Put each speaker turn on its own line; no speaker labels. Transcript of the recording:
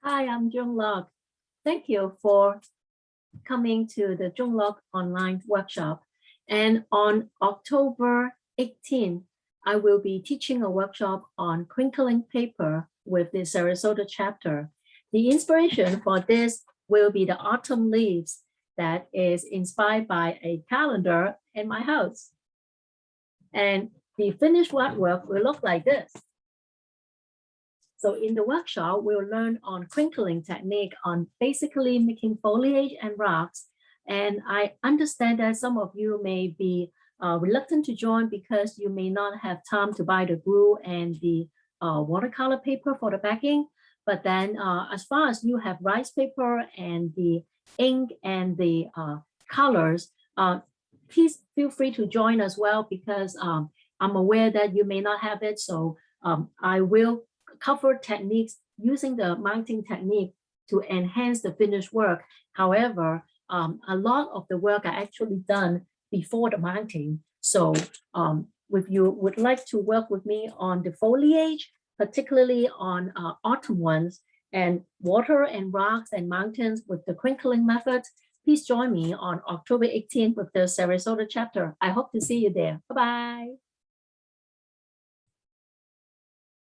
Hi, I'm Jung Lok. Thank you for coming to the Jung Lok online workshop. And on October 18th, I will be teaching a workshop on crinkling paper with the Sarasota chapter. The inspiration for this will be the autumn leaves that is inspired by a calendar in my house. And the finished artwork will look like this. So in the workshop, we'll learn on crinkling technique on basically making foliage and rocks. And I understand that some of you may be reluctant to join because you may not have time to buy the glue and the watercolor paper for the backing. But then as far as you have rice paper and the ink and the colors, please feel free to join as well because I'm aware that you may not have it. So I will cover techniques using the mounting technique to enhance the finished work. However, a lot of the work are actually done before the mounting. So if you would like to work with me on the foliage, particularly on autumn ones, and water and rocks and mountains with the crinkling method, please join me on October 18th with the Sarasota chapter. I hope to see you there. Bye-bye.